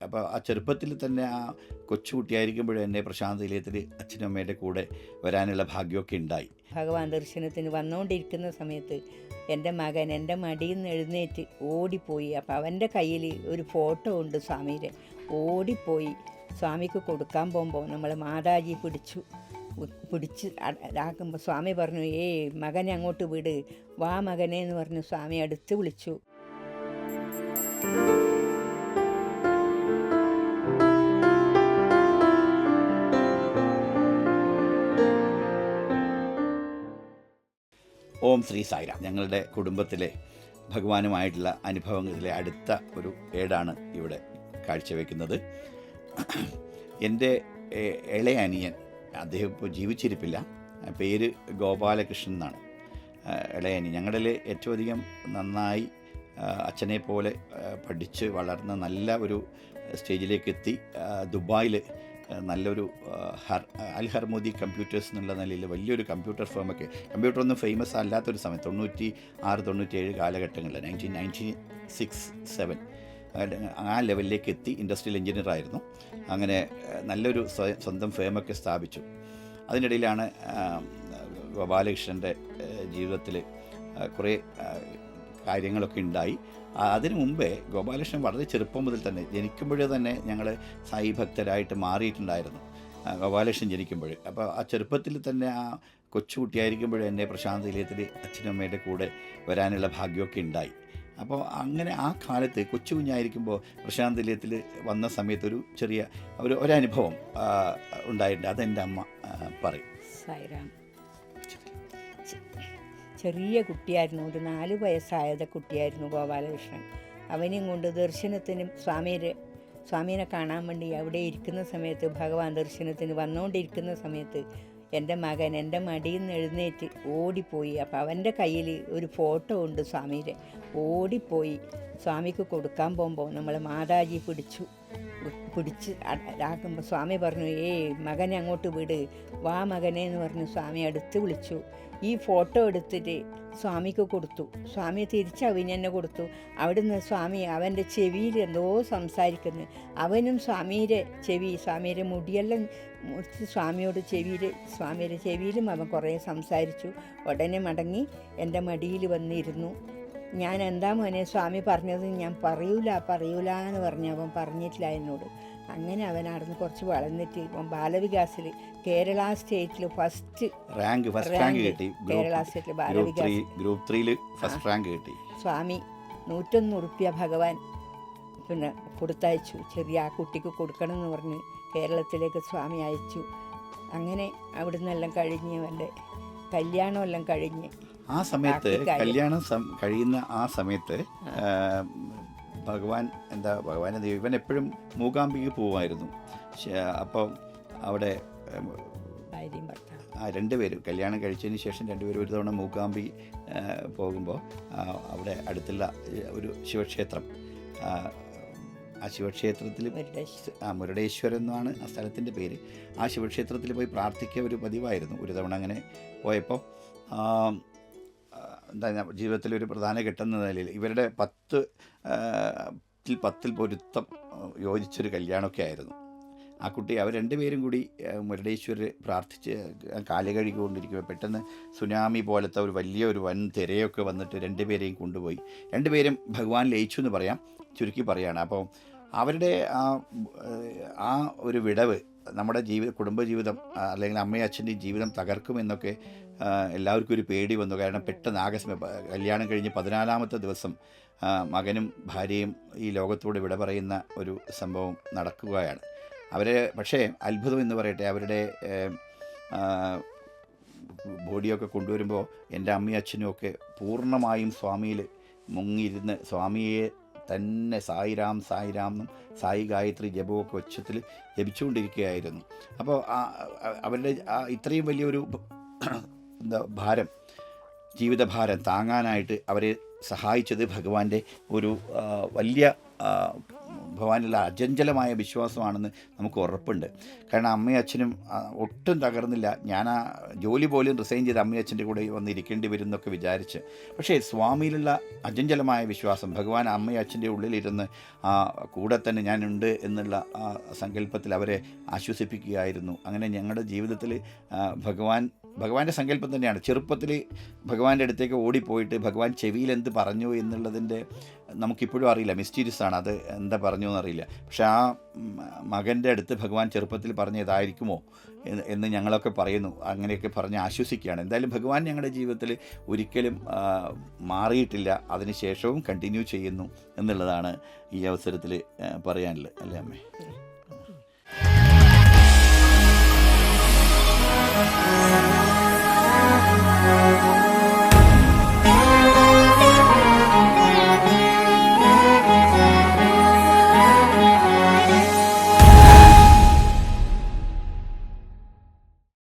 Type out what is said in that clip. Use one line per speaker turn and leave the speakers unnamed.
അപ്പോൾ ആ ചെറുപ്പത്തിൽ തന്നെ ആ കൊച്ചുകുട്ടിയായിരിക്കുമ്പോഴും എന്നെ പ്രശാന്ത നിലയത്തിൽ അച്ഛനും അമ്മയുടെ കൂടെ വരാനുള്ള ഭാഗ്യമൊക്കെ ഉണ്ടായി.
ഭഗവാൻ ദർശനത്തിന് വന്നുകൊണ്ടിരിക്കുന്ന സമയത്ത് എൻ്റെ മകൻ എൻ്റെ മടിയിൽ നിന്ന് എഴുന്നേറ്റ് ഓടിപ്പോയി. അപ്പോൾ അവൻ്റെ കയ്യിൽ ഒരു ഫോട്ടോ ഉണ്ട് സ്വാമിയുടെ. ഓടിപ്പോയി സ്വാമിക്ക് കൊടുക്കാൻ പോകുമ്പോൾ നമ്മൾ മാതാജി പിടിച്ച് ഇതാക്കുമ്പോൾ സ്വാമി പറഞ്ഞു, മകനെ അങ്ങോട്ട് വിട്, വാ മകനെ എന്ന് പറഞ്ഞു സ്വാമി അടുത്ത് വിളിച്ചു.
ഓം ശ്രീ സായിരാം. ഞങ്ങളുടെ കുടുംബത്തിലെ ഭഗവാനുമായിട്ടുള്ള അനുഭവങ്ങളിലെ അടുത്ത ഒരു ഏടാണ് ഇവിടെ കാഴ്ചവെക്കുന്നത്. എൻ്റെ ഇളയ അനിയൻ, അദ്ദേഹം ഇപ്പോൾ ജീവിച്ചിരിപ്പില്ല, പേര് ഗോപാലകൃഷ്ണൻ എന്നാണ് ഇളയനി. ഞങ്ങളുടെ ഏറ്റവും അധികം നന്നായി അച്ഛനെ പോലെ പഠിച്ച് വളർന്ന നല്ല ഒരു സ്റ്റേജിലേക്ക് എത്തി. ദുബായിൽ നല്ലൊരു അൽ ഹർമൂദി കമ്പ്യൂട്ടേഴ്സ് എന്നുള്ള നിലയിൽ വലിയൊരു കമ്പ്യൂട്ടർ ഫേമൊക്കെ, കമ്പ്യൂട്ടറൊന്നും ഫേമസ് അല്ലാത്തൊരു സമയത്ത് 96-97 കാലഘട്ടങ്ങളിൽ 1996-97 ആ ലെവലിലേക്ക് എത്തി. ഇൻഡസ്ട്രിയൽ എഞ്ചിനീയർ ആയിരുന്നു. അങ്ങനെ നല്ലൊരു സ്വന്തം ഫേമൊക്കെ സ്ഥാപിച്ചു. അതിനിടയിലാണ് ഗോപാലകൃഷ്ണൻ്റെ ജീവിതത്തിൽ കുറേ കാര്യങ്ങളൊക്കെ ഉണ്ടായി. അതിനു മുമ്പേ ഗോപാലകൃഷ്ണൻ വളരെ ചെറുപ്പം മുതൽ തന്നെ, ജനിക്കുമ്പോഴേ തന്നെ ഞങ്ങൾ സായി ഭക്തരായിട്ട് മാറിയിട്ടുണ്ടായിരുന്നു ഗോപാലകൃഷ്ണൻ ജനിക്കുമ്പോൾ. അപ്പോൾ ആ ചെറുപ്പത്തിൽ തന്നെ ആ കൊച്ചുകുട്ടിയായിരിക്കുമ്പോഴേ എന്നെ പ്രശാന്ത നിലയത്തിൽ അച്ഛനും അമ്മയുടെ കൂടെ വരാനുള്ള ഭാഗ്യമൊക്കെ ഉണ്ടായി. അപ്പോൾ അങ്ങനെ ആ കാലത്ത് കൊച്ചു കുഞ്ഞായിരിക്കുമ്പോൾ പ്രശാന്ത നിലയത്തിൽ വന്ന സമയത്ത് ഒരു ചെറിയ ഒരനുഭവം ഉണ്ടായിട്ടുണ്ട്. അതെൻ്റെ അമ്മ പറയും.
സായിരാം, ചെറിയ കുട്ടിയായിരുന്നു, ഒരു 4 വയസ്സായത് കുട്ടിയായിരുന്നു ഗോപാലകൃഷ്ണൻ. അവനെയും കൊണ്ട് ദർശനത്തിന് സ്വാമീനെ കാണാൻ വേണ്ടി അവിടെ ഇരിക്കുന്ന സമയത്ത്, ഭഗവാൻ ദർശനത്തിന് വന്നുകൊണ്ടിരിക്കുന്ന സമയത്ത് എൻ്റെ മകൻ എൻ്റെ മടിയിൽ നിന്ന് എഴുന്നേറ്റ് ഓടിപ്പോയി. അപ്പോൾ അവൻ്റെ കയ്യിൽ ഒരു ഫോട്ടോ ഉണ്ട് സ്വാമിയുടെ. ഓടിപ്പോയി സ്വാമിക്ക് കൊടുക്കാൻ പോകുമ്പോൾ നമ്മൾ മാതാജി പിടിച്ച് ഇതാക്കുമ്പോൾ സ്വാമി പറഞ്ഞു, മകനെ അങ്ങോട്ട് വിട്, വാ മകനെ എന്ന് പറഞ്ഞു സ്വാമി അടുത്ത് വിളിച്ചു. ഈ ഫോട്ടോ എടുത്തിട്ട് സ്വാമിക്ക് കൊടുത്തു. സ്വാമി തിരിച്ച് അവന് തന്നെ കൊടുത്തു. അവിടുന്ന് സ്വാമി അവൻ്റെ ചെവിയിൽ എന്തോ സംസാരിക്കുന്നു. അവനും സ്വാമിയുടെ മുടിയെല്ലാം സ്വാമിയുടെ ചെവിയിലും അവൻ കുറേ സംസാരിച്ചു. ഉടനെ മടങ്ങി എൻ്റെ മടിയിൽ വന്നിരുന്നു. ഞാൻ എന്താ മോനെ സ്വാമി പറഞ്ഞത്, ഞാൻ പറയൂല എന്ന് പറഞ്ഞു. അവൻ പറഞ്ഞിട്ടില്ല എന്നോട്. അങ്ങനെ അവൻ അവിടുന്ന് കുറച്ച് വളർന്നിട്ട് ഇപ്പം ബാലവികാസിൽ കേരള സ്റ്റേറ്റിൽ ഫസ്റ്റ് റാങ്ക്
കിട്ടി.
കേരള സ്റ്റേറ്റിൽ ബാലവികാസ്
ഗ്രൂപ്പ് 3 ഫസ്റ്റ് റാങ്ക് കിട്ടി.
സ്വാമി 101 റുപ്യ ഭഗവാൻ പിന്നെ കൊടുത്തയച്ചു. ചെറിയ ആ കുട്ടിക്ക് കൊടുക്കണം എന്ന് പറഞ്ഞ് കേരളത്തിലേക്ക് സ്വാമി അയച്ചു. അങ്ങനെ അവിടുന്നെല്ലാം കഴിഞ്ഞ് അവൻ്റെ കല്യാണമെല്ലാം കഴിഞ്ഞ്
ആ സമയത്ത് കല്യാണം കഴിയുന്ന ആ സമയത്ത് ഭഗവാൻ ഇവൻ എപ്പോഴും മൂകാംബിക്ക് പോവായിരുന്നു. അപ്പം അവിടെ രണ്ടുപേരും കല്യാണം കഴിച്ചതിന് ശേഷം രണ്ടുപേരും ഒരു തവണ മൂകാംബി പോകുമ്പോൾ അവിടെ അടുത്തുള്ള ഒരു ശിവക്ഷേത്രം, ആ ശിവക്ഷേത്രത്തിൽ മുരുടേശ്വരം എന്നാണ് ആ സ്ഥലത്തിൻ്റെ പേര്. ആ ശിവക്ഷേത്രത്തിൽ പോയി പ്രാർത്ഥിക്കുക ഒരു പതിവായിരുന്നു. ഒരു തവണ അങ്ങനെ പോയപ്പോൾ ജീവിതത്തിലൊരു പ്രധാന ഘട്ടം എന്ന നിലയിൽ ഇവരുടെ 10 പൊരുത്തം യോജിച്ചൊരു കല്യാണമൊക്കെ ആയിരുന്നു. ആ കുട്ടി അവർ രണ്ടുപേരും കൂടി മുരുടേശ്വരർ പ്രാർത്ഥിച്ച് കാല് കഴുകിക്കൊണ്ടിരിക്കുമ്പോൾ പെട്ടെന്ന് സുനാമി പോലത്തെ ഒരു വൻ തിരയൊക്കെ വന്നിട്ട് രണ്ടുപേരെയും കൊണ്ടുപോയി. രണ്ടുപേരും ഭഗവാൻ ലയിച്ചു എന്ന് പറയാം, ചുരുക്കി പറയുകയാണ്. അപ്പോൾ അവരുടെ ആ ഒരു വിടവ് നമ്മുടെ കുടുംബജീവിതം അല്ലെങ്കിൽ അമ്മയും അച്ഛൻ്റെയും ജീവിതം തകർക്കുമെന്നൊക്കെ എല്ലാവർക്കും ഒരു പേടി വന്നു. കാരണം പെട്ടെന്ന് ആകസ്മിക കല്യാണം കഴിഞ്ഞ് 14-ാമത്തെ ദിവസം മകനും ഭാര്യയും ഈ ലോകത്തോട് വിട പറയുന്ന ഒരു സംഭവം നടക്കുകയാണ്. പക്ഷേ അത്ഭുതം എന്ന് പറയട്ടെ, അവരുടെ ബോഡിയൊക്കെ കൊണ്ടുവരുമ്പോൾ എൻ്റെ അമ്മയും അച്ഛനും ഒക്കെ പൂർണ്ണമായും സ്വാമിയിൽ മുങ്ങിയിരുന്ന് സ്വാമിയെ തന്നെ സായിരാം എന്നും സായി ഗായത്രി ജപമൊക്കെ ഉച്ചത്തിൽ ജപിച്ചുകൊണ്ടിരിക്കുകയായിരുന്നു. അപ്പോൾ അവരുടെ ഇത്രയും വലിയൊരു ജീവിതഭാരം താങ്ങാനായിട്ട് അവരെ സഹായിച്ചത് ഭഗവാന്റെ ഒരു വലിയ ഭഗവാനിലുള്ള അചഞ്ചലമായ വിശ്വാസമാണെന്ന് നമുക്ക് ഉറപ്പുണ്ട്. കാരണം അമ്മയും അച്ഛനും ഒട്ടും തകർന്നില്ല. ഞാൻ ആ ജോലി പോലും റിസൈൻ ചെയ്ത് അമ്മയും അച്ഛൻ്റെ കൂടെ വന്നിരിക്കേണ്ടി വരും എന്നൊക്കെ വിചാരിച്ച്. പക്ഷേ സ്വാമിയിലുള്ള അചഞ്ചലമായ വിശ്വാസം, ഭഗവാൻ അമ്മയും അച്ഛൻ്റെ ഉള്ളിലിരുന്ന് കൂടെ തന്നെ ഞാനുണ്ട് എന്നുള്ള ആ സങ്കല്പത്തിൽ അവരെ ആശ്വസിപ്പിക്കുകയായിരുന്നു. അങ്ങനെ ഞങ്ങളുടെ ജീവിതത്തിൽ ഭഗവാന്റെ സങ്കല്പം തന്നെയാണ്. ചെറുപ്പത്തിൽ ഭഗവാന്റെ അടുത്തേക്ക് ഓടിപ്പോയിട്ട് ഭഗവാൻ ചെവിയിൽ എന്ത് പറഞ്ഞു എന്നുള്ളതിൻ്റെ നമുക്കിപ്പോഴും അറിയില്ല, മിസ്റ്റീരിയസ് ആണ്, അത് എന്താ പറഞ്ഞു എന്നറിയില്ല. പക്ഷെ ആ മകൻ്റെ അടുത്ത് ഭഗവാൻ ചെറുപ്പത്തിൽ പറഞ്ഞതായിരിക്കുമോ എന്ന് ഞങ്ങളൊക്കെ പറയുന്നു. അങ്ങനെയൊക്കെ പറഞ്ഞ് ആശ്വസിക്കുകയാണ്. എന്തായാലും ഭഗവാൻ ഞങ്ങളുടെ ജീവിതത്തിൽ ഒരിക്കലും മാറിയിട്ടില്ല, അതിനുശേഷവും കണ്ടിന്യൂ ചെയ്യുന്നു എന്നുള്ളതാണ് ഈ അവസരത്തിൽ പറയാനുള്ളത്. അല്ലേ അമ്മേ?